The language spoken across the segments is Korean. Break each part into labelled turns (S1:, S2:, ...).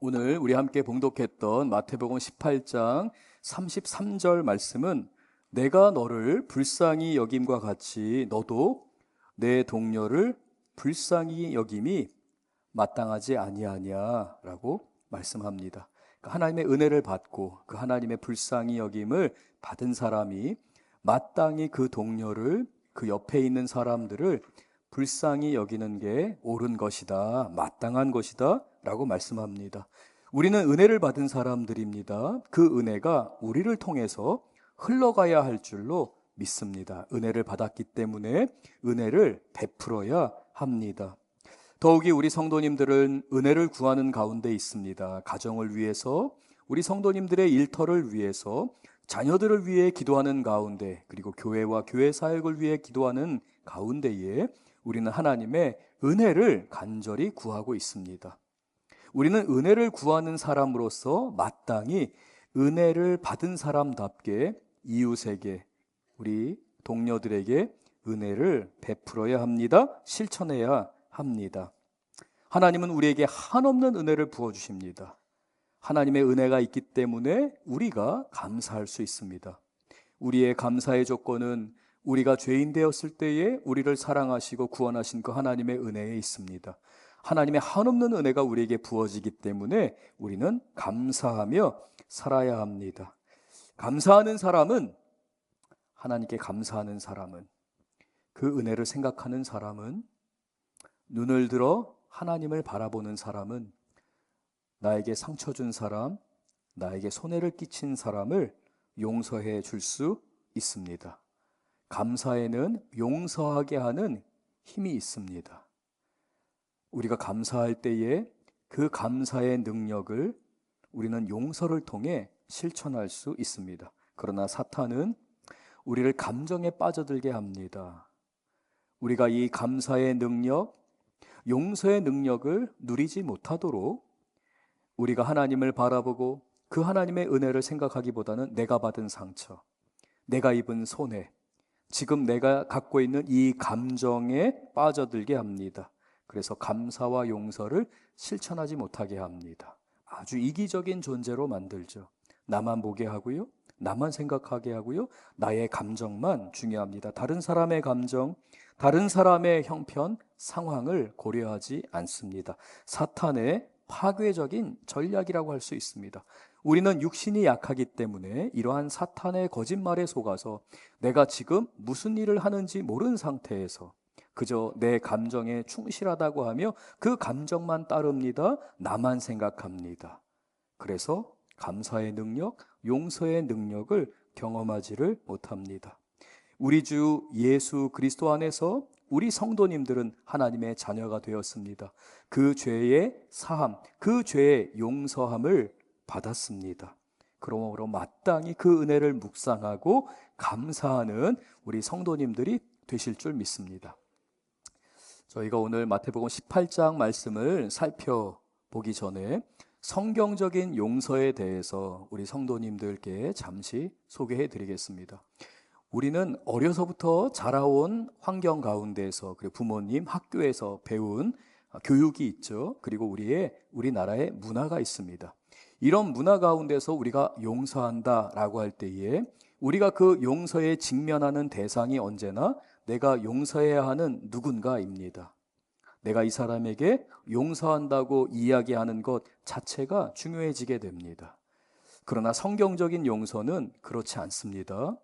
S1: 오늘 우리 함께 봉독했던 마태복음 18장 33절 말씀은 내가 너를 불쌍히 여김과 같이 너도 내 동료를 불쌍히 여김이 마땅하지 아니하냐라고 말씀합니다. 하나님의 은혜를 받고 그 하나님의 불쌍히 여김을 받은 사람이 마땅히 그 동료를, 그 옆에 있는 사람들을 불쌍히 여기는 게 옳은 것이다, 마땅한 것이다 라고 말씀합니다. 우리는 은혜를 받은 사람들입니다. 그 은혜가 우리를 통해서 흘러가야 할 줄로 믿습니다. 은혜를 받았기 때문에 은혜를 베풀어야 합니다. 더욱이 우리 성도님들은 은혜를 구하는 가운데 있습니다. 가정을 위해서, 우리 성도님들의 일터를 위해서, 자녀들을 위해 기도하는 가운데, 그리고 교회와 교회 사역을 위해 기도하는 가운데에 우리는 하나님의 은혜를 간절히 구하고 있습니다. 우리는 은혜를 구하는 사람으로서 마땅히 은혜를 받은 사람답게 이웃에게, 우리 동료들에게 은혜를 베풀어야 합니다. 실천해야 합니다. 하나님은 우리에게 한없는 은혜를 부어주십니다. 하나님의 은혜가 있기 때문에 우리가 감사할 수 있습니다. 우리의 감사의 조건은 우리가 죄인 되었을 때에 우리를 사랑하시고 구원하신 그 하나님의 은혜에 있습니다. 하나님의 한없는 은혜가 우리에게 부어지기 때문에 우리는 감사하며 살아야 합니다. 감사하는 사람은, 하나님께 감사하는 사람은, 그 은혜를 생각하는 사람은, 눈을 들어 하나님을 바라보는 사람은 나에게 상처 준 사람, 나에게 손해를 끼친 사람을 용서해 줄 수 있습니다. 감사에는 용서하게 하는 힘이 있습니다. 우리가 감사할 때에 그 감사의 능력을 우리는 용서를 통해 실천할 수 있습니다. 그러나 사탄은 우리를 감정에 빠져들게 합니다. 우리가 이 감사의 능력, 용서의 능력을 누리지 못하도록 우리가 하나님을 바라보고 그 하나님의 은혜를 생각하기보다는 내가 받은 상처, 내가 입은 손해, 지금 내가 갖고 있는 이 감정에 빠져들게 합니다. 그래서 감사와 용서를 실천하지 못하게 합니다. 아주 이기적인 존재로 만들죠. 나만 보게 하고요, 나만 생각하게 하고요, 나의 감정만 중요합니다. 다른 사람의 감정, 다른 사람의 형편, 상황을 고려하지 않습니다. 사탄의 파괴적인 전략이라고 할 수 있습니다. 우리는 육신이 약하기 때문에 이러한 사탄의 거짓말에 속아서 내가 지금 무슨 일을 하는지 모르는 상태에서 그저 내 감정에 충실하다고 하며 그 감정만 따릅니다. 나만 생각합니다. 그래서 감사의 능력, 용서의 능력을 경험하지를 못합니다. 우리 주 예수 그리스도 안에서 우리 성도님들은 하나님의 자녀가 되었습니다. 그 죄의 사함, 그 죄의 용서함을 받았습니다. 그러므로 마땅히 그 은혜를 묵상하고 감사하는 우리 성도님들이 되실 줄 믿습니다. 저희가 오늘 마태복음 18장 말씀을 살펴보기 전에 성경적인 용서에 대해서 우리 성도님들께 잠시 소개해 드리겠습니다. 우리는 어려서부터 자라온 환경 가운데서, 그리고 부모님, 학교에서 배운 교육이 있죠. 그리고 우리나라의 문화가 있습니다. 이런 문화 가운데서 우리가 용서한다라고 할 때에 우리가 그 용서에 직면하는 대상이 언제나 내가 용서해야 하는 누군가입니다. 내가 이 사람에게 용서한다고 이야기하는 것 자체가 중요해지게 됩니다. 그러나 성경적인 용서는 그렇지 않습니다.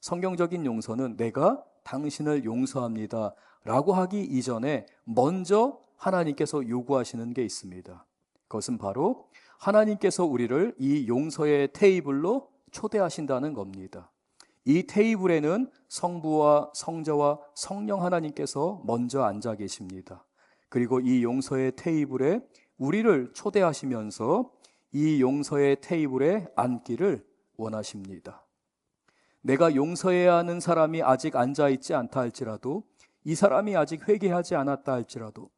S1: 성경적인 용서는 내가 당신을 용서합니다 라고 하기 이전에 먼저 하나님께서 요구하시는 게 있습니다. 그것은 바로 하나님께서 우리를 이 용서의 테이블로 초대하신다는 겁니다. 이 테이블에는 성부와 성자와 성령 하나님께서 먼저 앉아 계십니다. 그리고 이 용서의 테이블에 우리를 초대하시면서 이 용서의 테이블에 앉기를 원하십니다. 내가 용서해야 하는 사람이 아직 앉아있지 않다 할지라도, 이 사람이 아직 회개하지 않았다 할지라도,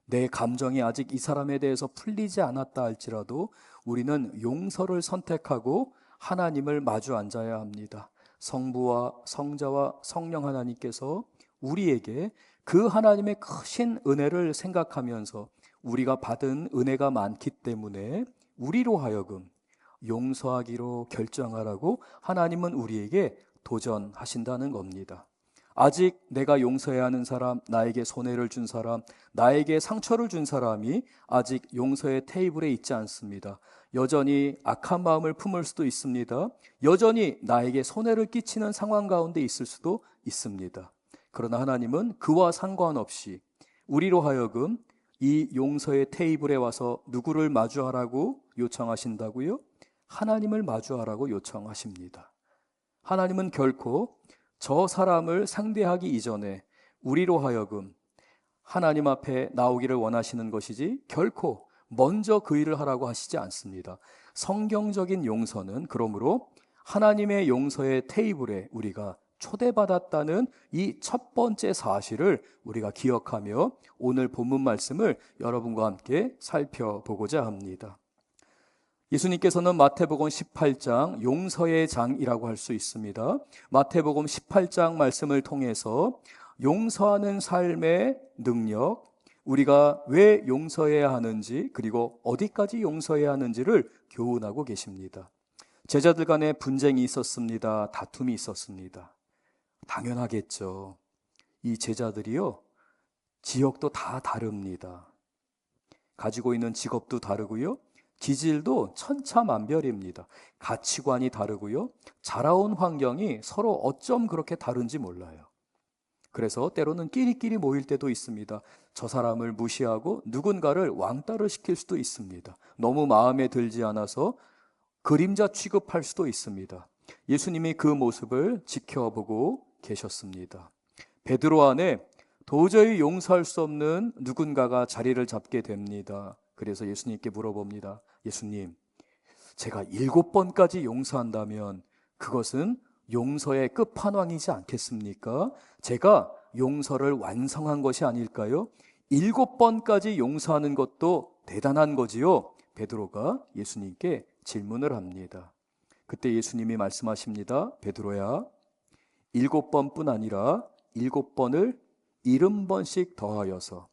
S1: 내 감정이 아직 이 사람에 대해서 풀리지 않았다 할지라도 우리는 용서를 선택하고 하나님을 마주 앉아야 합니다. 성부와 성자와 성령 하나님께서 우리에게 그 하나님의 크신 은혜를 생각하면서 우리가 받은 은혜가 많기 때문에 우리로 하여금 용서하기로 결정하라고 하나님은 우리에게 도전하신다는 겁니다. 아직 내가 용서해야 하는 사람, 나에게 손해를 준 사람, 나에게 상처를 준 사람이 아직 용서의 테이블에 있지 않습니다. 여전히 악한 마음을 품을 수도 있습니다. 여전히 나에게 손해를 끼치는 상황 가운데 있을 수도 있습니다. 그러나 하나님은 그와 상관없이 우리로 하여금 이 용서의 테이블에 와서 누구를 마주하라고 요청하신다고요? 하나님을 마주하라고 요청하십니다. 하나님은 결코 저 사람을 상대하기 이전에 우리로 하여금 하나님 앞에 나오기를 원하시는 것이지 결코 먼저 그 일을 하라고 하시지 않습니다. 성경적인 용서는 그러므로 하나님의 용서의 테이블에 우리가 초대받았다는 이 첫 번째 사실을 우리가 기억하며 오늘 본문 말씀을 여러분과 함께 살펴보고자 합니다. 예수님께서는 마태복음 18장 용서의 장이라고 할 수 있습니다. 마태복음 18장 말씀을 통해서 용서하는 삶의 능력, 우리가 왜 용서해야 하는지 그리고 어디까지 용서해야 하는지를 교훈하고 계십니다. 제자들 간에 분쟁이 있었습니다. 다툼이 있었습니다. 당연하겠죠. 이 제자들이요, 지역도 다 다릅니다. 가지고 있는 직업도 다르고요, 기질도 천차만별입니다. 가치관이 다르고요, 자라온 환경이 서로 어쩜 그렇게 다른지 몰라요. 그래서 때로는 끼리끼리 모일 때도 있습니다. 저 사람을 무시하고 누군가를 왕따를 시킬 수도 있습니다. 너무 마음에 들지 않아서 그림자 취급할 수도 있습니다. 예수님이 그 모습을 지켜보고 계셨습니다. 베드로 안에 도저히 용서할 수 없는 누군가가 자리를 잡게 됩니다. 그래서 예수님께 물어봅니다. 예수님, 제가 7번까지 용서한다면 그것은 용서의 끝판왕이지 않겠습니까? 제가 용서를 완성한 것이 아닐까요? 7번까지 용서하는 것도 대단한 거지요. 베드로가 예수님께 질문을 합니다. 그때 예수님이 말씀하십니다. 베드로야, 7번뿐 아니라 7번을 70번씩 더하여서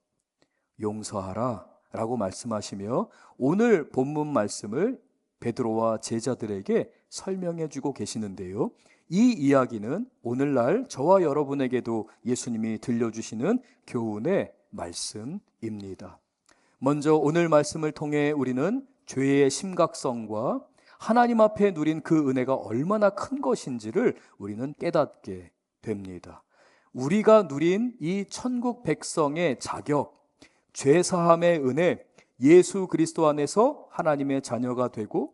S1: 용서하라 라고 말씀하시며 오늘 본문 말씀을 베드로와 제자들에게 설명해 주고 계시는데요. 이 이야기는 오늘날 저와 여러분에게도 예수님이 들려주시는 교훈의 말씀입니다. 먼저 오늘 말씀을 통해 우리는 죄의 심각성과 하나님 앞에 누린 그 은혜가 얼마나 큰 것인지를 우리는 깨닫게 됩니다. 우리가 누린 이 천국 백성의 자격, 죄사함의 은혜, 예수 그리스도 안에서 하나님의 자녀가 되고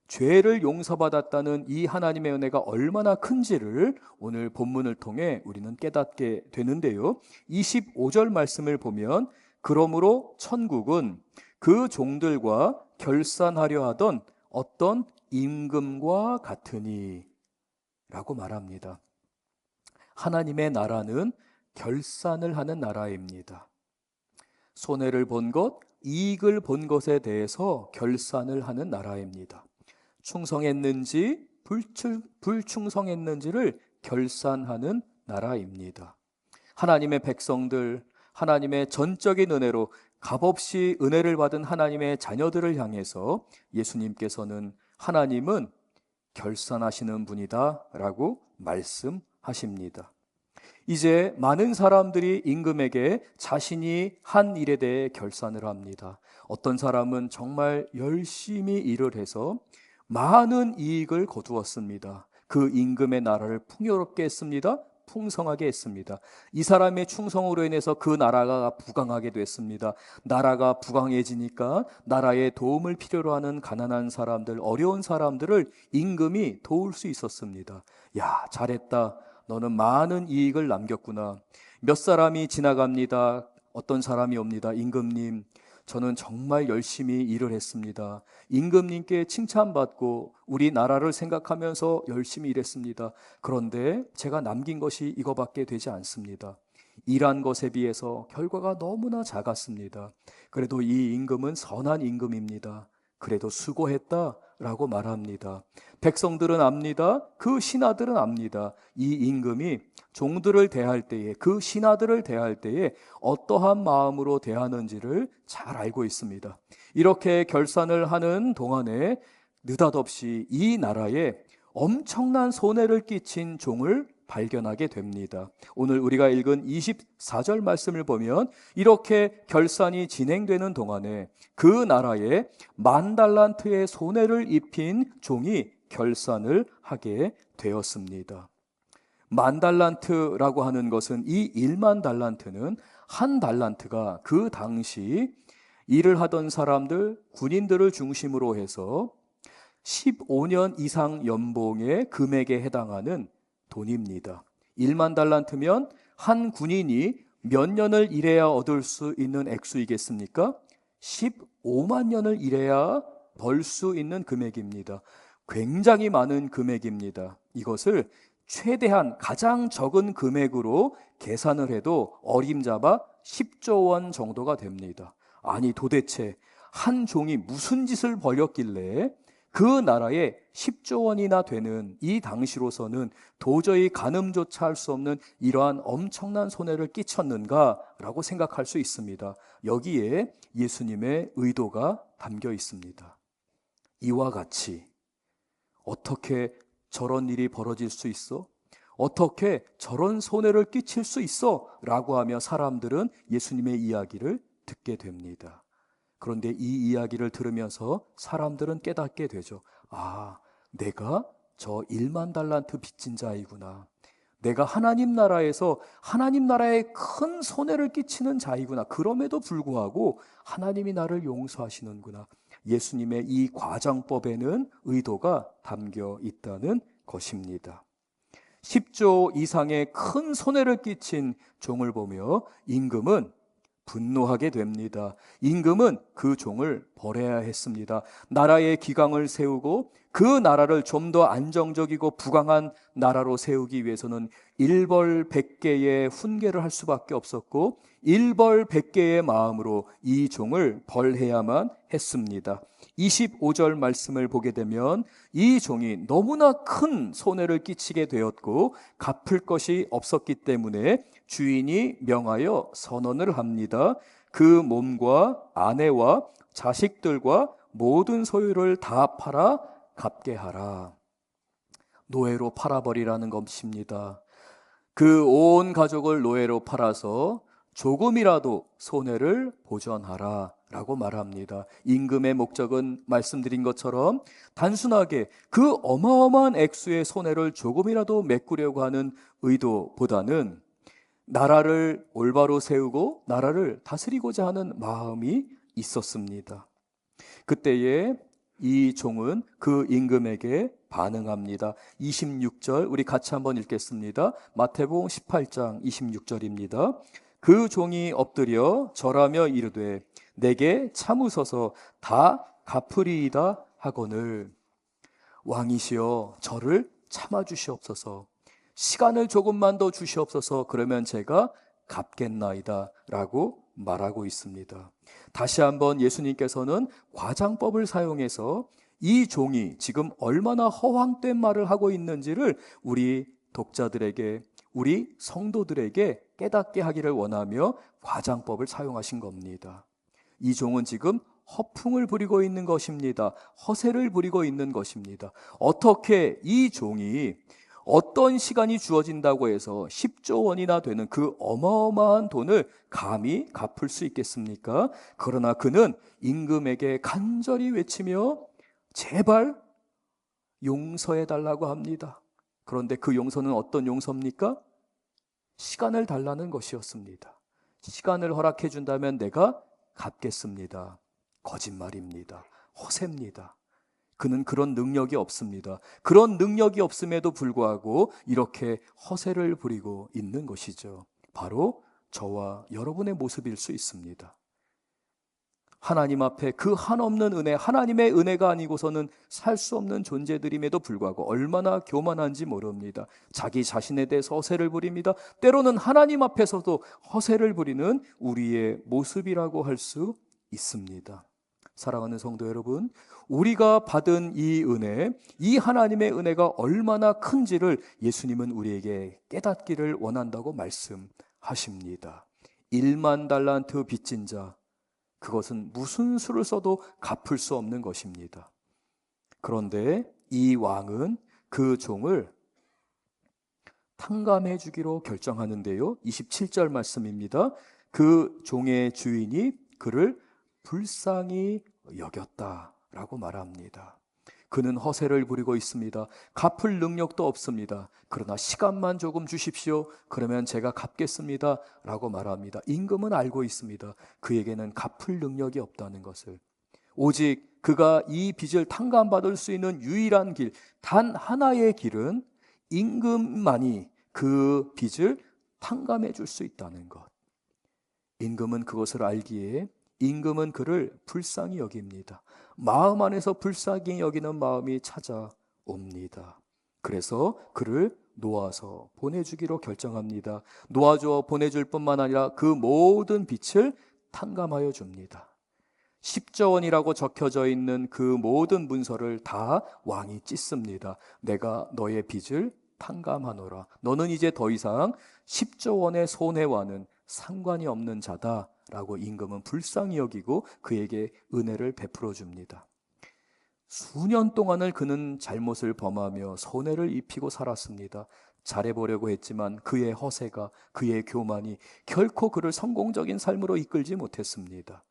S1: 죄를 용서받았다는 이 하나님의 은혜가 얼마나 큰지를 오늘 본문을 통해 우리는 깨닫게 되는데요. 25절 말씀을 보면 그러므로 천국은 그 종들과 결산하려 하던 어떤 임금과 같으니 라고 말합니다. 하나님의 나라는 결산을 하는 나라입니다. 손해를 본 것, 이익을 본 것에 대해서 결산을 하는 나라입니다. 충성했는지 불충성했는지를 결산하는 나라입니다. 하나님의 백성들, 하나님의 전적인 은혜로 값없이 은혜를 받은 하나님의 자녀들을 향해서 예수님께서는 하나님은 결산하시는 분이다 라고 말씀하십니다. 이제 많은 사람들이 임금에게 자신이 한 일에 대해 결산을 합니다. 어떤 사람은 정말 열심히 일을 해서 많은 이익을 거두었습니다. 그 임금의 나라를 풍요롭게 했습니다. 풍성하게 했습니다. 이 사람의 충성으로 인해서 그 나라가 부강하게 됐습니다. 나라가 부강해지니까 나라에 도움을 필요로 하는 가난한 사람들, 어려운 사람들을 임금이 도울 수 있었습니다. 야, 잘했다. 너는 많은 이익을 남겼구나. 몇 사람이 지나갑니다. 어떤 사람이 옵니다. 임금님, 저는 정말 열심히 일을 했습니다. 임금님께 칭찬받고 우리 나라를 생각하면서 열심히 일했습니다. 그런데 제가 남긴 것이 이거밖에 되지 않습니다. 일한 것에 비해서 결과가 너무나 작았습니다. 그래도 이 임금은 선한 임금입니다. 그래도 수고했다라고 말합니다. 백성들은 압니다. 그 신하들은 압니다. 이 임금이 종들을 대할 때에, 그 신하들을 대할 때에 어떠한 마음으로 대하는지를 잘 알고 있습니다. 이렇게 결산을 하는 동안에 느닷없이 이 나라에 엄청난 손해를 끼친 종을 발견하게 됩니다. 오늘 우리가 읽은 24절 말씀을 보면 이렇게 결산이 진행되는 동안에 그 나라에 10,000달란트의 손해를 입힌 종이 결산을 하게 되었습니다. 10,000달란트라고 하는 것은, 이 10,000달란트는 한 달란트가 그 당시 일을 하던 사람들, 군인들을 중심으로 해서 15년 이상 연봉의 금액에 해당하는 돈입니다. 10,000달란트면 한 군인이 몇 년을 일해야 얻을 수 있는 액수이겠습니까? 15만 년을 일해야 벌 수 있는 금액입니다. 굉장히 많은 금액입니다. 이것을 최대한 가장 적은 금액으로 계산을 해도 어림잡아 10조 원 정도가 됩니다. 아니, 도대체 한 종이 무슨 짓을 벌였길래 그 나라에 10조 원이나 되는, 이 당시로서는 도저히 가늠조차 할 수 없는 이러한 엄청난 손해를 끼쳤는가라고 생각할 수 있습니다. 여기에 예수님의 의도가 담겨 있습니다. 이와 같이 어떻게 저런 일이 벌어질 수 있어? 어떻게 저런 손해를 끼칠 수 있어? 라고 하며 사람들은 예수님의 이야기를 듣게 됩니다. 그런데 이 이야기를 들으면서 사람들은 깨닫게 되죠. 아, 내가 저 10,000달란트 빚진 자이구나. 내가 하나님 나라에서 하나님 나라에 큰 손해를 끼치는 자이구나. 그럼에도 불구하고 하나님이 나를 용서하시는구나. 예수님의 이 과장법에는 의도가 담겨 있다는 것입니다. 10조 이상의 큰 손해를 끼친 종을 보며 임금은 분노하게 됩니다. 임금은 그 종을 벌해야 했습니다. 나라의 기강을 세우고 그 나라를 좀 더 안정적이고 부강한 나라로 세우기 위해서는 일벌 100개의 훈계를 할 수밖에 없었고 일벌 100개의 마음으로 이 종을 벌해야만 했습니다. 25절 말씀을 보게 되면 이 종이 너무나 큰 손해를 끼치게 되었고 갚을 것이 없었기 때문에 주인이 명하여 선언을 합니다. 그 몸과 아내와 자식들과 모든 소유를 다 팔아 갚게 하라. 노예로 팔아버리라는 것입니다. 그 온 가족을 노예로 팔아서 조금이라도 손해를 보전하라 라고 말합니다. 임금의 목적은 말씀드린 것처럼 단순하게 그 어마어마한 액수의 손해를 조금이라도 메꾸려고 하는 의도보다는 나라를 올바로 세우고 나라를 다스리고자 하는 마음이 있었습니다. 그때에 이 종은 그 임금에게 반응합니다. 26절 우리 같이 한번 읽겠습니다. 마태복음 18장 26절입니다. 그 종이 엎드려 절하며 이르되 내게 참으소서 다 갚으리이다 하거늘. 왕이시여 저를 참아주시옵소서. 시간을 조금만 더 주시옵소서. 그러면 제가 갚겠나이다 라고 말하고 있습니다. 다시 한번 예수님께서는 과장법을 사용해서 이 종이 지금 얼마나 허황된 말을 하고 있는지를 우리 독자들에게, 우리 성도들에게 깨닫게 하기를 원하며 과장법을 사용하신 겁니다. 이 종은 지금 허풍을 부리고 있는 것입니다. 허세를 부리고 있는 것입니다. 어떻게 이 종이 어떤 시간이 주어진다고 해서 10조 원이나 되는 그 어마어마한 돈을 감히 갚을 수 있겠습니까? 그러나 그는 임금에게 간절히 외치며 제발 용서해달라고 합니다. 그런데 그 용서는 어떤 용서입니까? 시간을 달라는 것이었습니다. 시간을 허락해 준다면 내가 갚겠습니다. 거짓말입니다. 허세입니다. 그는 그런 능력이 없습니다. 그런 능력이 없음에도 불구하고 이렇게 허세를 부리고 있는 것이죠. 바로 저와 여러분의 모습일 수 있습니다. 하나님 앞에 그 한없는 은혜, 하나님의 은혜가 아니고서는 살 수 없는 존재들임에도 불구하고 얼마나 교만한지 모릅니다. 자기 자신에 대해서 허세를 부립니다. 때로는 하나님 앞에서도 허세를 부리는 우리의 모습이라고 할 수 있습니다. 사랑하는 성도 여러분, 우리가 받은 이 은혜, 이 하나님의 은혜가 얼마나 큰지를 예수님은 우리에게 깨닫기를 원한다고 말씀하십니다. 1만 달란트 빚진 자, 그것은 무슨 수를 써도 갚을 수 없는 것입니다. 그런데 이 왕은 그 종을 탕감해 주기로 결정하는데요. 27절 말씀입니다. 그 종의 주인이 그를 불쌍히 여겼다라고 말합니다. 그는 허세를 부리고 있습니다. 갚을 능력도 없습니다. 그러나 시간만 조금 주십시오. 그러면 제가 갚겠습니다 라고 말합니다. 임금은 알고 있습니다. 그에게는 갚을 능력이 없다는 것을. 오직 그가 이 빚을 탕감받을 수 있는 유일한 길, 단 하나의 길은 임금만이 그 빚을 탕감해 줄 수 있다는 것. 임금은 그것을 알기에 임금은 그를 불쌍히 여깁니다. 마음 안에서 불쌍히 여기는 마음이 찾아옵니다. 그래서 그를 놓아서 보내주기로 결정합니다. 놓아줘 보내줄 뿐만 아니라 그 모든 빚을 탕감하여 줍니다. 10조 원이라고 적혀져 있는 그 모든 문서를 다 왕이 찢습니다. 내가 너의 빚을 탕감하노라. 너는 이제 더 이상 10조 원의 손해와는 상관이 없는 자다 라고 임금은 불쌍히 여기고 그에게 은혜를 베풀어 줍니다. 수년 동안을 그는 잘못을 범하며 손해를 입히고 살았습니다. 잘해보려고 했지만 그의 허세가, 그의 교만이 결코 그를 성공적인 삶으로 이끌지 못했습니다.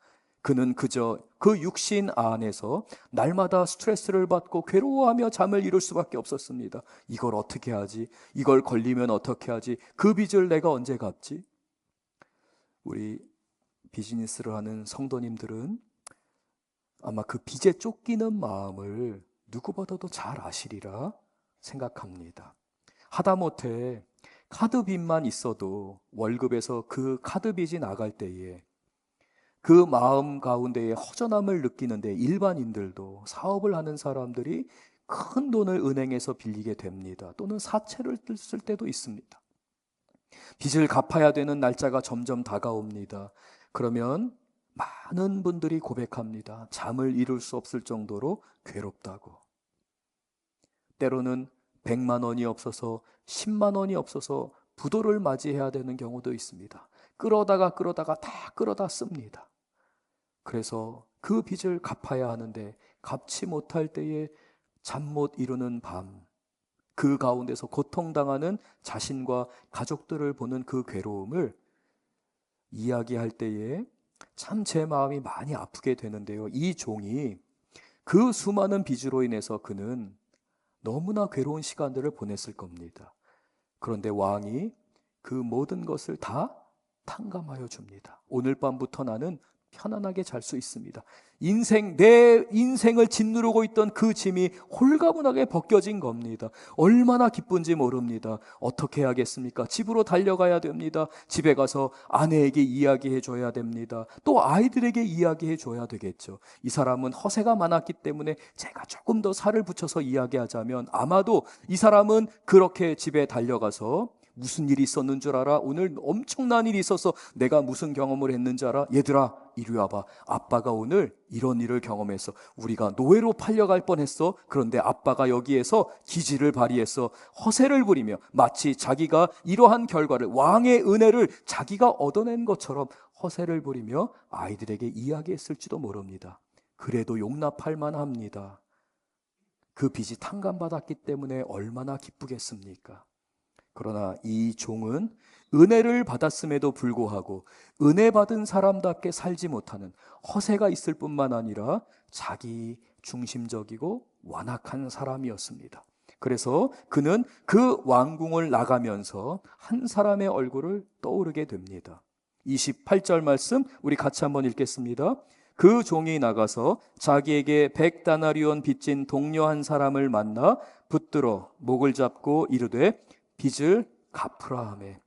S1: 그는 그저 그 육신 안에서 날마다 스트레스를 받고 괴로워하며 잠을 이룰 수밖에 없었습니다. 이걸 어떻게 하지? 이걸 걸리면 어떻게 하지? 그 빚을 내가 언제 갚지? 우리 비즈니스를 하는 성도님들은 아마 그 빚에 쫓기는 마음을 누구보다도 잘 아시리라 생각합니다. 하다못해 카드빚만 있어도 월급에서 그 카드빚이 나갈 때에 그 마음 가운데에 허전함을 느끼는데 일반인들도, 사업을 하는 사람들이 큰 돈을 은행에서 빌리게 됩니다. 또는 사채를 쓸 때도 있습니다. 빚을 갚아야 되는 날짜가 점점 다가옵니다. 그러면 많은 분들이 고백합니다. 잠을 이룰 수 없을 정도로 괴롭다고. 때로는 100만 원이 없어서 10만 원이 없어서 부도를 맞이해야 되는 경우도 있습니다. 끌어다가 다 끌어다 씁니다. 그래서 그 빚을 갚아야 하는데 갚지 못할 때에 잠 못 이루는 밤, 그 가운데서 고통당하는 자신과 가족들을 보는 그 괴로움을 이야기할 때에 참 제 마음이 많이 아프게 되는데요. 이 종이 그 수많은 빚으로 인해서 그는 너무나 괴로운 시간들을 보냈을 겁니다. 그런데 왕이 그 모든 것을 다 탕감하여 줍니다. 오늘 밤부터 나는 편안하게 잘 수 있습니다. 내 인생을 짓누르고 있던 그 짐이 홀가분하게 벗겨진 겁니다. 얼마나 기쁜지 모릅니다. 어떻게 해야겠습니까? 집으로 달려가야 됩니다. 집에 가서 아내에게 이야기해 줘야 됩니다. 또 아이들에게 이야기해 줘야 되겠죠. 이 사람은 허세가 많았기 때문에 제가 조금 더 살을 붙여서 이야기하자면 아마도 이 사람은 그렇게 집에 달려가서 무슨 일이 있었는 줄 알아? 오늘 엄청난 일이 있어서 내가 무슨 경험을 했는지 알아? 얘들아, 이리 와봐. 아빠가 오늘 이런 일을 경험해서 우리가 노예로 팔려갈 뻔했어. 그런데 아빠가 여기에서 기지를 발휘해서 허세를 부리며 마치 자기가 이러한 결과를, 왕의 은혜를 자기가 얻어낸 것처럼 허세를 부리며 아이들에게 이야기했을지도 모릅니다. 그래도 용납할 만합니다. 그 빚이 탕감받았기 때문에 얼마나 기쁘겠습니까? 그러나 이 종은 은혜를 받았음에도 불구하고 은혜 받은 사람답게 살지 못하는 허세가 있을 뿐만 아니라 자기 중심적이고 완악한 사람이었습니다. 그래서 그는 그 왕궁을 나가면서 한 사람의 얼굴을 떠오르게 됩니다. 28절 말씀 우리 같이 한번 읽겠습니다. 그 종이 나가서 자기에게 100다나리온 빚진 동료 한 사람을 만나 붙들어 목을 잡고 이르되 빚을 갚으라 하매.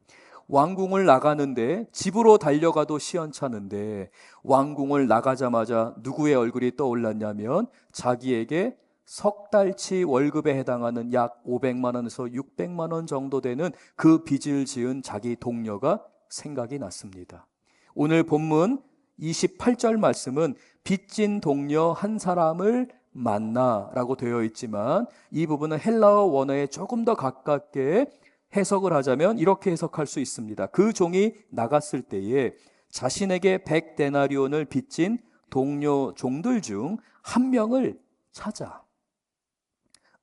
S1: 왕궁을 나가는데 집으로 달려가도 시원찮은데 왕궁을 나가자마자 누구의 얼굴이 떠올랐냐면 자기에게 석 달치 월급에 해당하는 약 500만 원에서 600만 원 정도 되는 그 빚을 지은 자기 동료가 생각이 났습니다. 오늘 본문 28절 말씀은 빚진 동료 한 사람을 만나라고 되어 있지만 이 부분은 헬라어 원어에 조금 더 가깝게 해석을 하자면 이렇게 해석할 수 있습니다. 그 종이 나갔을 때에 자신에게 100데나리온을 빚진 동료 종들 중 한 명을 찾아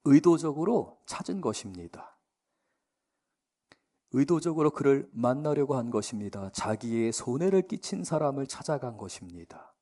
S1: 의도적으로 찾은 것입니다. 의도적으로 그를 만나려고 한 것입니다. 자기의 손해를 끼친 사람을 찾아간 것입니다.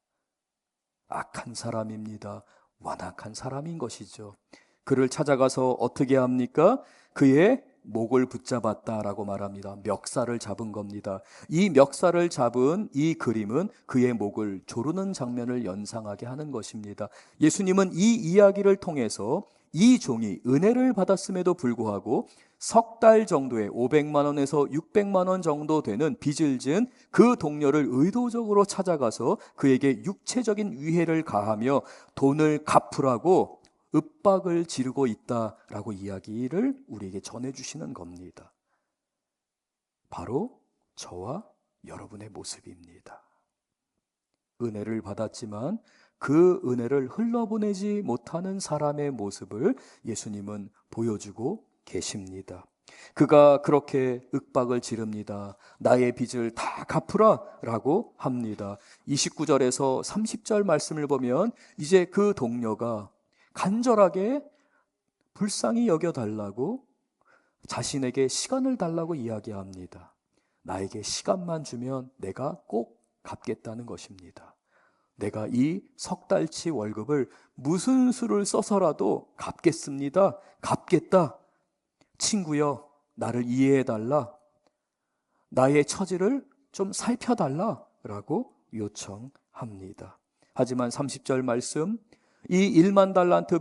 S1: 악한 사람입니다. 완악한 사람인 것이죠. 그를 찾아가서 어떻게 합니까? 그의 목을 붙잡았다라고 말합니다. 멱살을 잡은 겁니다. 이 멱살을 잡은 이 그림은 그의 목을 조르는 장면을 연상하게 하는 것입니다. 예수님은 이 이야기를 통해서 이 종이 은혜를 받았음에도 불구하고 석 달 정도의 500만 원에서 600만 원 정도 되는 빚을 지은 그 동료를 의도적으로 찾아가서 그에게 육체적인 위해를 가하며 돈을 갚으라고 윽박을 지르고 있다라고 이야기를 우리에게 전해주시는 겁니다. 바로 저와 여러분의 모습입니다. 은혜를 받았지만 그 은혜를 흘러보내지 못하는 사람의 모습을 예수님은 보여주고 계십니다. 그가 그렇게 윽박을 지릅니다. 나의 빚을 다 갚으라 라고 합니다. 29절에서 30절 말씀을 보면 이제 그 동료가 간절하게 불쌍히 여겨달라고 자신에게 시간을 달라고 이야기합니다. 나에게 시간만 주면 내가 꼭 갚겠다는 것입니다. 내가 이 석 달치 월급을 무슨 수를 써서라도 갚겠습니다. 갚겠다. 친구여, 나를 이해해달라. 나의 처지를 좀 살펴달라 라고 요청합니다. 하지만 30절 말씀, 이 1만 달란트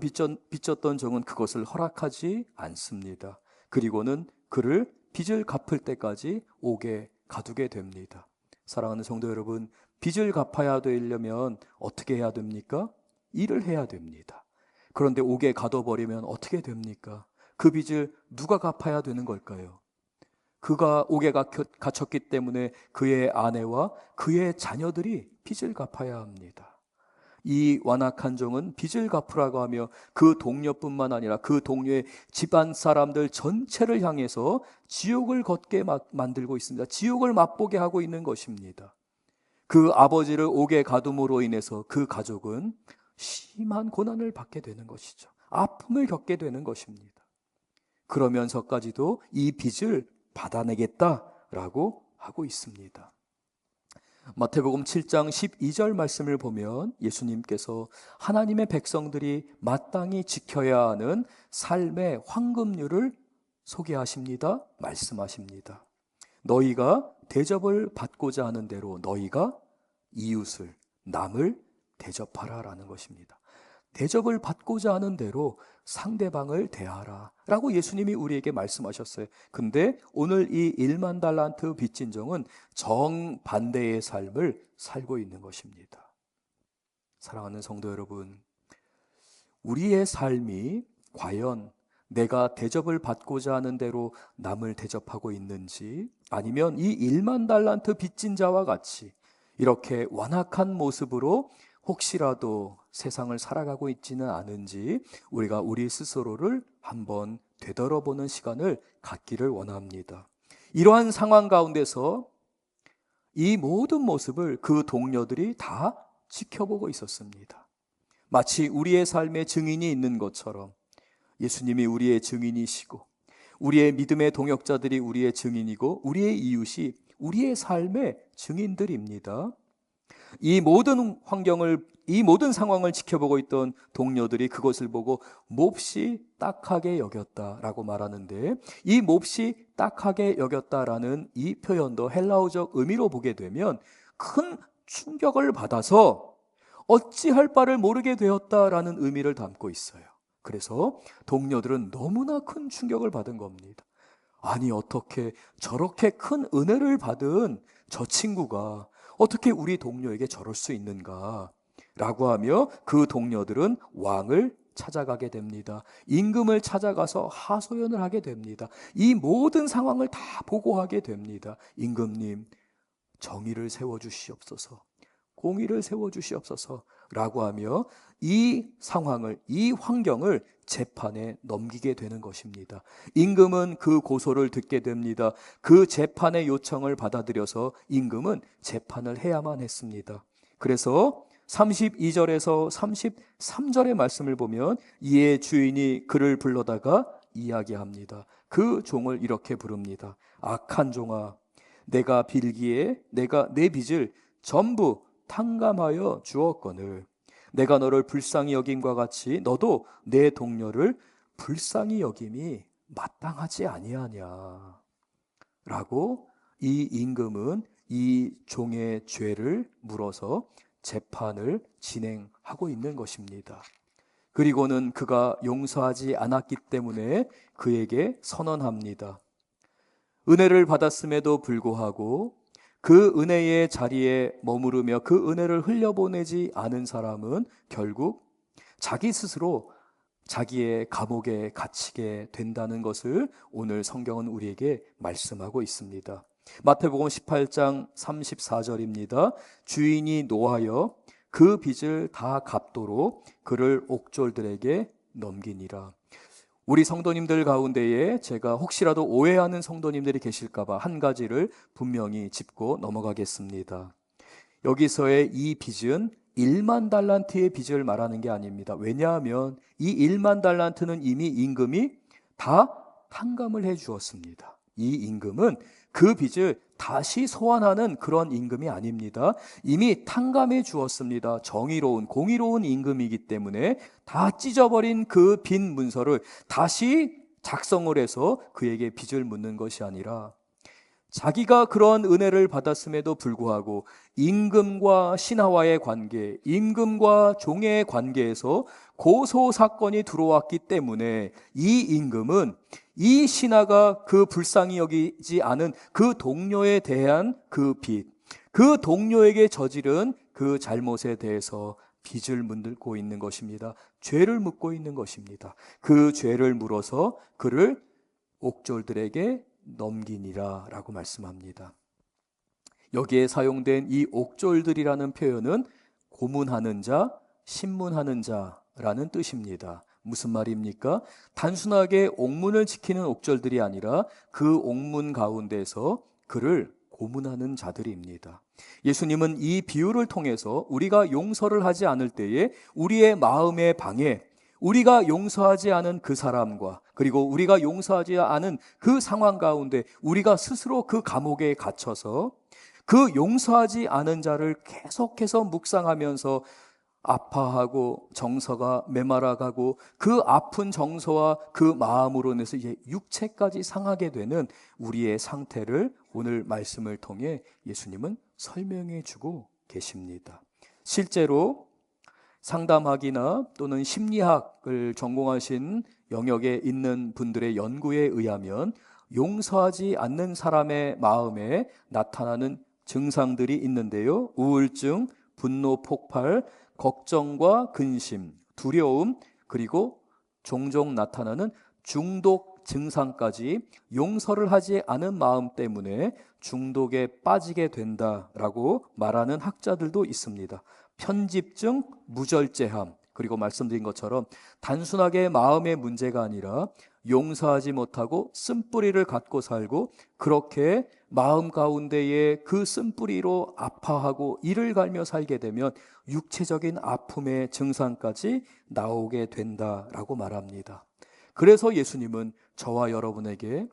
S1: 빚졌던 종은 그것을 허락하지 않습니다. 그리고는 그를 빚을 갚을 때까지 옥에 가두게 됩니다. 사랑하는 성도 여러분, 빚을 갚아야 되려면 어떻게 해야 됩니까? 일을 해야 됩니다. 그런데 옥에 가둬버리면 어떻게 됩니까? 그 빚을 누가 갚아야 되는 걸까요? 그가 옥에 갇혔기 때문에 그의 아내와 그의 자녀들이 빚을 갚아야 합니다. 이 완악한 종은 빚을 갚으라고 하며 그 동료뿐만 아니라 그 동료의 집안 사람들 전체를 향해서 지옥을 걷게 만들고 있습니다. 지옥을 맛보게 하고 있는 것입니다. 그 아버지를 옥에 가둠으로 인해서 그 가족은 심한 고난을 받게 되는 것이죠. 아픔을 겪게 되는 것입니다. 그러면서까지도 이 빚을 받아내겠다라고 하고 있습니다. 마태복음 7장 12절 말씀을 보면 예수님께서 하나님의 백성들이 마땅히 지켜야 하는 삶의 황금률을 소개하십니다. 말씀하십니다. 너희가 대접을 받고자 하는 대로 너희가 이웃을, 남을 대접하라라는 것입니다. 대접을 받고자 하는 대로 상대방을 대하라 라고 예수님이 우리에게 말씀하셨어요. 근데 오늘 이 1만 달란트 빚진 종은 정반대의 삶을 살고 있는 것입니다. 사랑하는 성도 여러분, 우리의 삶이 과연 내가 대접을 받고자 하는 대로 남을 대접하고 있는지, 아니면 이 1만 달란트 빚진 자와 같이 이렇게 완악한 모습으로 혹시라도 세상을 살아가고 있지는 않은지 우리가 우리 스스로를 한번 되돌아보는 시간을 갖기를 원합니다. 이러한 상황 가운데서 이 모든 모습을 그 동료들이 다 지켜보고 있었습니다. 마치 우리의 삶의 증인이 있는 것처럼 예수님이 우리의 증인이시고 우리의 믿음의 동역자들이 우리의 증인이고 우리의 이웃이 우리의 삶의 증인들입니다. 이 모든 상황을 지켜보고 있던 동료들이 그것을 보고 몹시 딱하게 여겼다라고 말하는데, 이 몹시 딱하게 여겼다라는 이 표현도 헬라어적 의미로 보게 되면 큰 충격을 받아서 어찌할 바를 모르게 되었다라는 의미를 담고 있어요. 그래서 동료들은 너무나 큰 충격을 받은 겁니다. 아니, 어떻게 저렇게 큰 은혜를 받은 저 친구가 어떻게 우리 동료에게 저럴 수 있는가? 라고 하며 그 동료들은 왕을 찾아가게 됩니다. 임금을 찾아가서 하소연을 하게 됩니다. 이 모든 상황을 다 보고하게 됩니다. 임금님, 정의를 세워주시옵소서. 공의를 세워주시옵소서. 라고 하며 이 상황을, 이 환경을 재판에 넘기게 되는 것입니다. 임금은 그 고소를 듣게 됩니다. 그 재판의 요청을 받아들여서 임금은 재판을 해야만 했습니다. 그래서 32절에서 33절의 말씀을 보면 이에 주인이 그를 불러다가 이야기합니다. 그 종을 이렇게 부릅니다. 악한 종아, 내가 빌기에 내가 내 빚을 전부 탕감하여 주었거늘 내가 너를 불쌍히 여김과 같이 너도 내 동료를 불쌍히 여김이 마땅하지 아니하냐 라고 이 임금은 이 종의 죄를 물어서 재판을 진행하고 있는 것입니다. 그리고는 그가 용서하지 않았기 때문에 그에게 선언합니다. 은혜를 받았음에도 불구하고 그 은혜의 자리에 머무르며 그 은혜를 흘려보내지 않은 사람은 결국 자기 스스로 자기의 감옥에 갇히게 된다는 것을 오늘 성경은 우리에게 말씀하고 있습니다. 마태복음 18장 34절입니다. 주인이 노하여 그 빚을 다 갚도록 그를 옥졸들에게 넘기니라. 우리 성도님들 가운데에 제가 혹시라도 오해하는 성도님들이 계실까봐 한 가지를 분명히 짚고 넘어가겠습니다. 여기서의 이 빚은 1만 달란트의 빚을 말하는 게 아닙니다. 왜냐하면 이 1만 달란트는 이미 임금이 다 탕감을 해 주었습니다. 이 임금은 그 빚을 다시 소환하는 그런 임금이 아닙니다. 이미 탕감해 주었습니다. 정의로운 공의로운 임금이기 때문에 다 찢어버린 그 빈 문서를 다시 작성을 해서 그에게 빚을 묻는 것이 아니라 자기가 그런 은혜를 받았음에도 불구하고 임금과 신하와의 관계, 임금과 종의 관계에서 고소 사건이 들어왔기 때문에 이 임금은 이 신하가 그 불쌍히 여기지 않은 그 동료에 대한 그 빚, 그 동료에게 저지른 그 잘못에 대해서 빚을 물고 있는 것입니다. 죄를 묻고 있는 것입니다. 그 죄를 물어서 그를 옥졸들에게 넘기니라 라고 말씀합니다. 여기에 사용된 이 옥졸들이라는 표현은 고문하는 자, 신문하는 자라는 뜻입니다. 무슨 말입니까? 단순하게 옥문을 지키는 옥졸들이 아니라 그 옥문 가운데서 그를 고문하는 자들입니다. 예수님은 이 비유를 통해서 우리가 용서를 하지 않을 때에 우리의 마음의 방해, 우리가 용서하지 않은 그 사람과 그리고 우리가 용서하지 않은 그 상황 가운데 우리가 스스로 그 감옥에 갇혀서 그 용서하지 않은 자를 계속해서 묵상하면서 아파하고 정서가 메말아가고 그 아픈 정서와 그 마음으로 인해서 이제 육체까지 상하게 되는 우리의 상태를 오늘 말씀을 통해 예수님은 설명해 주고 계십니다. 실제로 상담학이나 또는 심리학을 전공하신 영역에 있는 분들의 연구에 의하면 용서하지 않는 사람의 마음에 나타나는 증상들이 있는데요. 우울증, 분노 폭발, 걱정과 근심, 두려움, 그리고 종종 나타나는 중독 증상까지 용서를 하지 않은 마음 때문에 중독에 빠지게 된다라고 말하는 학자들도 있습니다. 편집증, 무절제함, 그리고 말씀드린 것처럼 단순하게 마음의 문제가 아니라 용서하지 못하고 쓴뿌리를 갖고 살고 그렇게 마음 가운데에 그 쓴뿌리로 아파하고 이를 갈며 살게 되면 육체적인 아픔의 증상까지 나오게 된다라고 말합니다. 그래서 예수님은 저와 여러분에게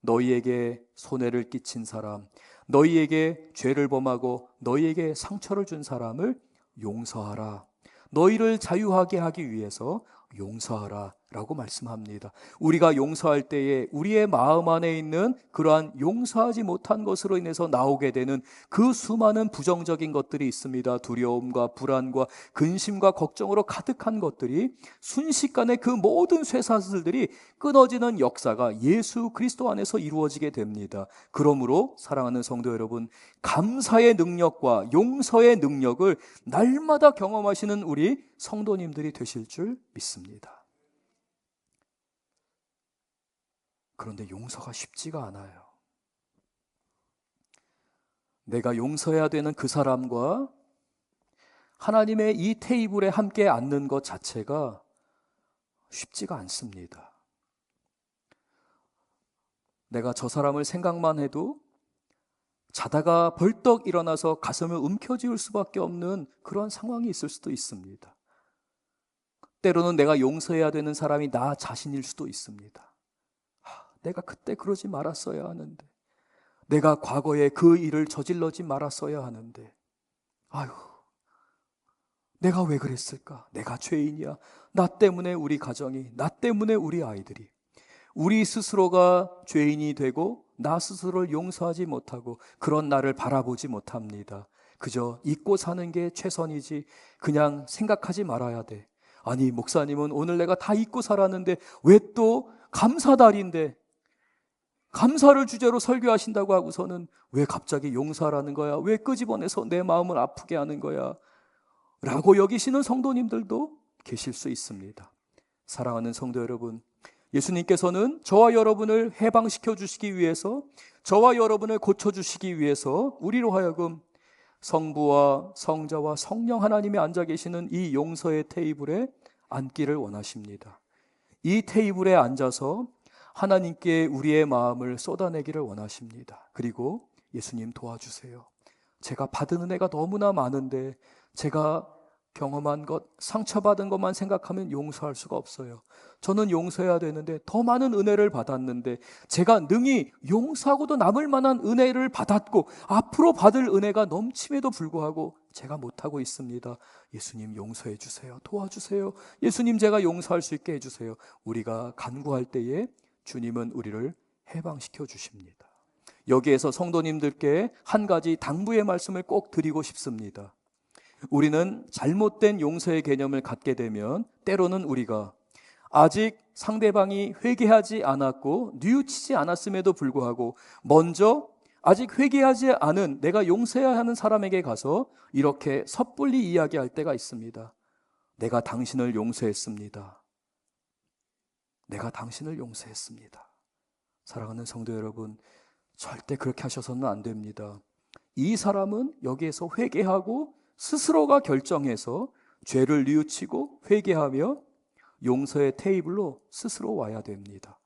S1: 너희에게 손해를 끼친 사람, 너희에게 죄를 범하고 너희에게 상처를 준 사람을 용서하라. 너희를 자유하게 하기 위해서 용서하라 라고 말씀합니다. 우리가 용서할 때에 우리의 마음 안에 있는 그러한 용서하지 못한 것으로 인해서 나오게 되는 그 수많은 부정적인 것들이 있습니다. 두려움과 불안과 근심과 걱정으로 가득한 것들이 순식간에 그 모든 쇠사슬들이 끊어지는 역사가 예수 그리스도 안에서 이루어지게 됩니다. 그러므로 사랑하는 성도 여러분, 감사의 능력과 용서의 능력을 날마다 경험하시는 우리 성도님들이 되실 줄 믿습니다. 그런데 용서가 쉽지가 않아요. 내가 용서해야 되는 그 사람과 하나님의 이 테이블에 함께 앉는 것 자체가 쉽지가 않습니다. 내가 저 사람을 생각만 해도 자다가 벌떡 일어나서 가슴을 움켜쥐을 수밖에 없는 그런 상황이 있을 수도 있습니다. 때로는 내가 용서해야 되는 사람이 나 자신일 수도 있습니다. 내가 그때 그러지 말았어야 하는데, 내가 과거에 그 일을 저질러지 말았어야 하는데, 아유, 내가 왜 그랬을까? 내가 죄인이야. 나 때문에 우리 가정이, 나 때문에 우리 아이들이, 우리 스스로가 죄인이 되고 나 스스로를 용서하지 못하고 그런 나를 바라보지 못합니다. 그저 잊고 사는 게 최선이지 그냥 생각하지 말아야 돼. 아니, 목사님은 오늘 내가 다 잊고 살았는데 왜 또 감사달인데 감사를 주제로 설교하신다고 하고서는 왜 갑자기 용서하라는 거야? 왜 끄집어내서 내 마음을 아프게 하는 거야? 라고 여기시는 성도님들도 계실 수 있습니다. 사랑하는 성도 여러분, 예수님께서는 저와 여러분을 해방시켜 주시기 위해서, 저와 여러분을 고쳐주시기 위해서 우리로 하여금 성부와 성자와 성령 하나님이 앉아 계시는 이 용서의 테이블에 앉기를 원하십니다. 이 테이블에 앉아서 하나님께 우리의 마음을 쏟아내기를 원하십니다. 그리고 예수님 도와주세요. 제가 받은 은혜가 너무나 많은데 제가 경험한 것, 상처받은 것만 생각하면 용서할 수가 없어요. 저는 용서해야 되는데 더 많은 은혜를 받았는데 제가 능히 용서하고도 남을 만한 은혜를 받았고 앞으로 받을 은혜가 넘침에도 불구하고 제가 못하고 있습니다. 예수님 용서해 주세요. 도와주세요. 예수님 제가 용서할 수 있게 해주세요. 우리가 간구할 때에 주님은 우리를 해방시켜 주십니다. 여기에서 성도님들께 한 가지 당부의 말씀을 꼭 드리고 싶습니다. 우리는 잘못된 용서의 개념을 갖게 되면 때로는 우리가 아직 상대방이 회개하지 않았고 뉘우치지 않았음에도 불구하고 먼저 아직 회개하지 않은 내가 용서해야 하는 사람에게 가서 이렇게 섣불리 이야기할 때가 있습니다. 내가 당신을 용서했습니다. 내가 당신을 용서했습니다. 사랑하는 성도 여러분, 절대 그렇게 하셔서는 안 됩니다. 이 사람은 여기에서 회개하고 스스로가 결정해서 죄를 뉘우치고 회개하며 용서의 테이블로 스스로 와야 됩니다.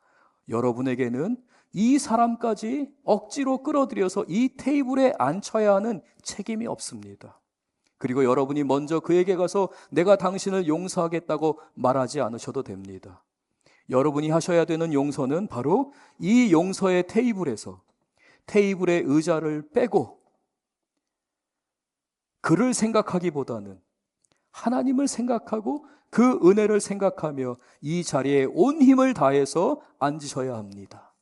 S1: 여러분에게는 이 사람까지 억지로 끌어들여서 이 테이블에 앉혀야 하는 책임이 없습니다. 그리고 여러분이 먼저 그에게 가서 내가 당신을 용서하겠다고 말하지 않으셔도 됩니다. 여러분이 하셔야 되는 용서는 바로 이 용서의 테이블에서 테이블의 의자를 빼고 그를 생각하기보다는 하나님을 생각하고 그 은혜를 생각하며 이 자리에 온 힘을 다해서 앉으셔야 합니다.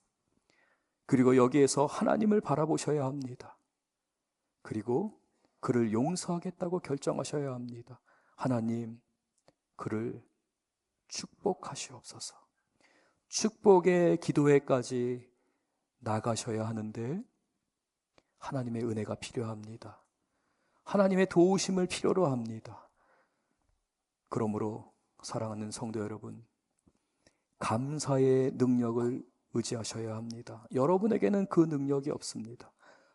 S1: 그리고 여기에서 하나님을 바라보셔야 합니다. 그리고 그를 용서하겠다고 결정하셔야 합니다. 하나님, 그를 축복하시옵소서. 축복의 기도회까지 나가셔야 하는데 하나님의 은혜가 필요합니다. 하나님의 도우심을 필요로 합니다. 그러므로 사랑하는 성도 여러분, 감사의 능력을 의지하셔야 합니다. 여러분에게는 그 능력이 없습니다.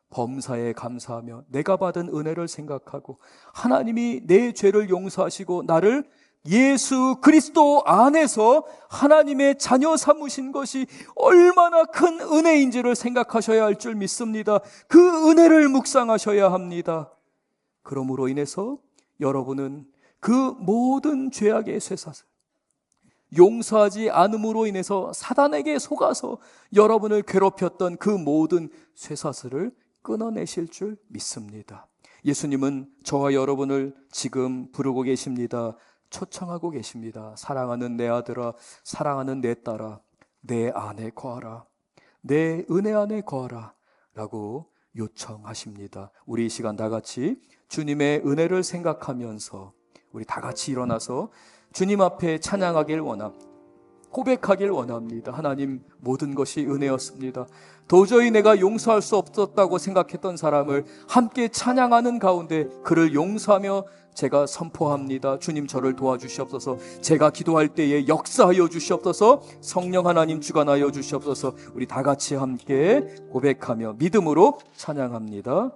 S1: 범사에 감사하며 내가 받은 은혜를 생각하고 하나님이 내 죄를 용서하시고 나를 예수 그리스도 안에서 하나님의 자녀 삼으신 것이 얼마나 큰 은혜인지를 생각하셔야 할 줄 믿습니다. 그 은혜를 묵상하셔야 합니다. 그러므로 인해서 여러분은 그 모든 죄악의 쇠사슬, 용서하지 않음으로 인해서 사단에게 속아서 여러분을 괴롭혔던 그 모든 쇠사슬을 끊어내실 줄 믿습니다. 예수님은 저와 여러분을 지금 부르고 계십니다. 초청하고 계십니다. 사랑하는 내 아들아, 사랑하는 내 딸아, 내 안에 거하라, 내 은혜 안에 거하라 라고 요청하십니다. 우리 이 시간 다 같이 주님의 은혜를 생각하면서 우리 다 같이 일어나서 주님 앞에 찬양하길 원합니다. 고백하길 원합니다. 하나님, 모든 것이 은혜였습니다. 도저히 내가 용서할 수 없었다고 생각했던 사람을 함께 찬양하는 가운데 그를 용서하며 제가 선포합니다. 주님, 저를 도와주시옵소서. 제가 기도할 때에 역사하여 주시옵소서. 성령 하나님 주관하여 주시옵소서. 우리 다 같이 함께 고백하며 믿음으로 찬양합니다.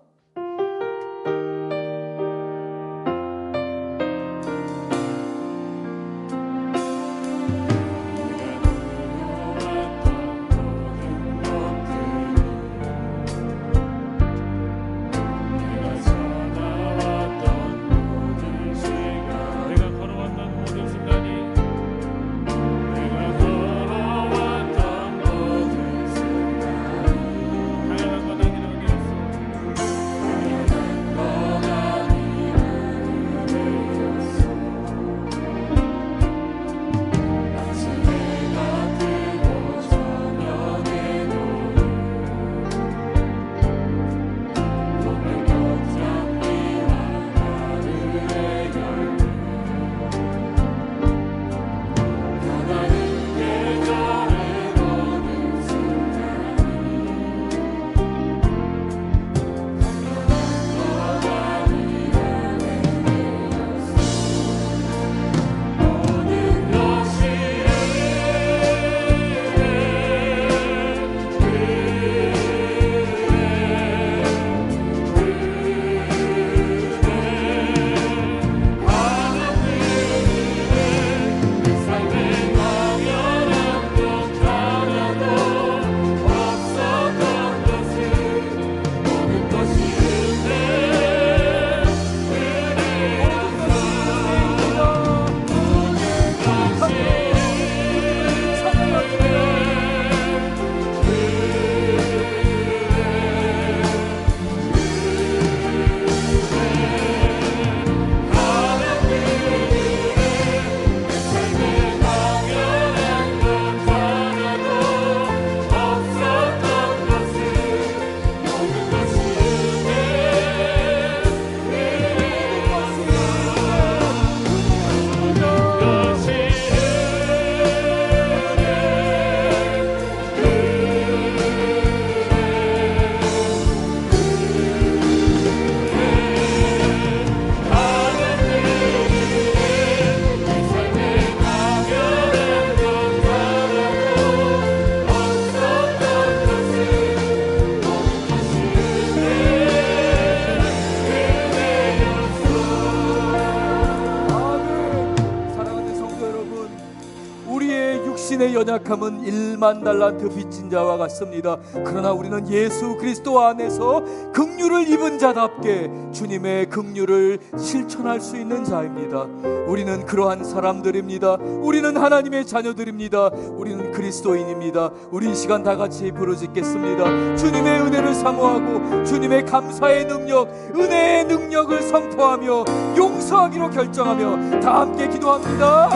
S1: 육신의 연약함은 1만 달란트 빚진 자와 같습니다. 그러나 우리는 예수 그리스도 안에서 긍휼을 입은 자답게 주님의 긍휼을 실천할 수 있는 자입니다. 우리는 그러한 사람들입니다. 우리는 하나님의 자녀들입니다. 우리는 그리스도인입니다. 우리 이 시간 다 같이 부르짖겠습니다. 주님의 은혜를 사모하고 주님의 감사의 능력, 은혜의 능력을 선포하며 용서하기로 결정하며 다 함께 기도합니다.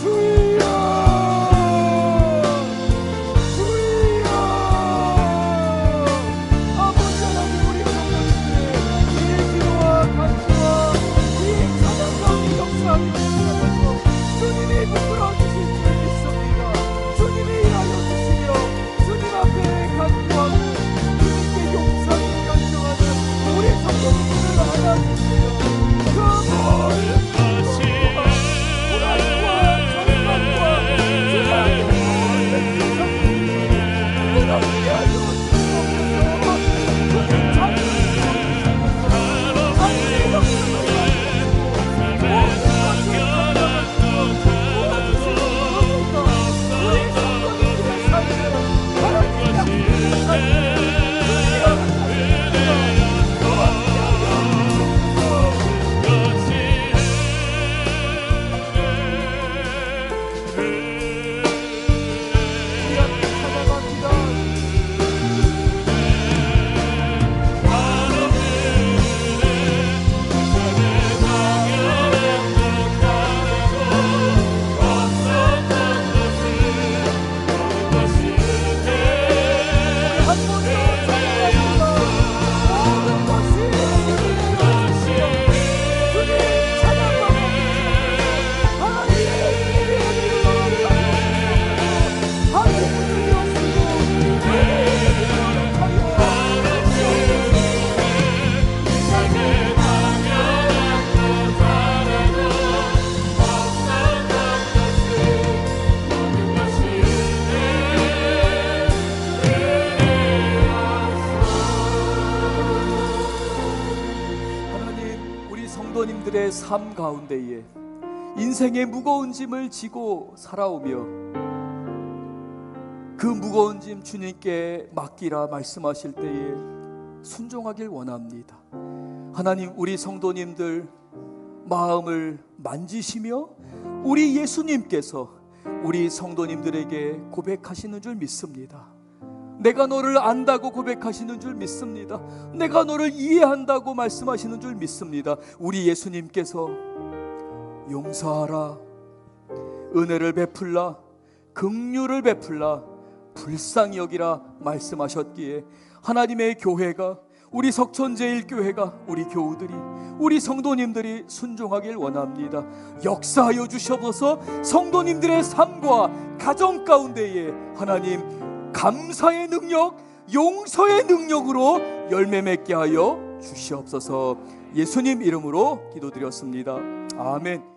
S1: 주여, 주여. 아버지 하나님, 우리 성도님들의 이 기도와 간구와 이 찬양과 역사하기를 원하면서 주님이 부끄러워 주실 줄 믿습니다. 주님이 일하여 주시며 주님 앞에 간구하고 주님께 용서하기를 결정하는 우리 성도님들을 알아주시며 그 모든 성도님들의 삶 가운데에 인생의 무거운 짐을 지고 살아오며 그 무거운 짐 주님께 맡기라 말씀하실 때에 순종하길 원합니다. 하나님, 우리 성도님들 마음을 만지시며 우리 예수님께서 우리 성도님들에게 고백하시는 줄 믿습니다. 내가 너를 안다고 고백하시는 줄 믿습니다. 내가 너를 이해한다고 말씀하시는 줄 믿습니다. 우리 예수님께서 용서하라, 은혜를 베풀라, 긍휼을 베풀라, 불쌍히 여기라 말씀하셨기에 하나님의 교회가, 우리 석천제일교회가, 우리 교우들이, 우리 성도님들이 순종하길 원합니다. 역사하여 주시옵소서. 성도님들의 삶과 가정 가운데에 하나님 감사의 능력, 용서의 능력으로 열매 맺게 하여 주시옵소서. 예수님 이름으로 기도드렸습니다. 아멘.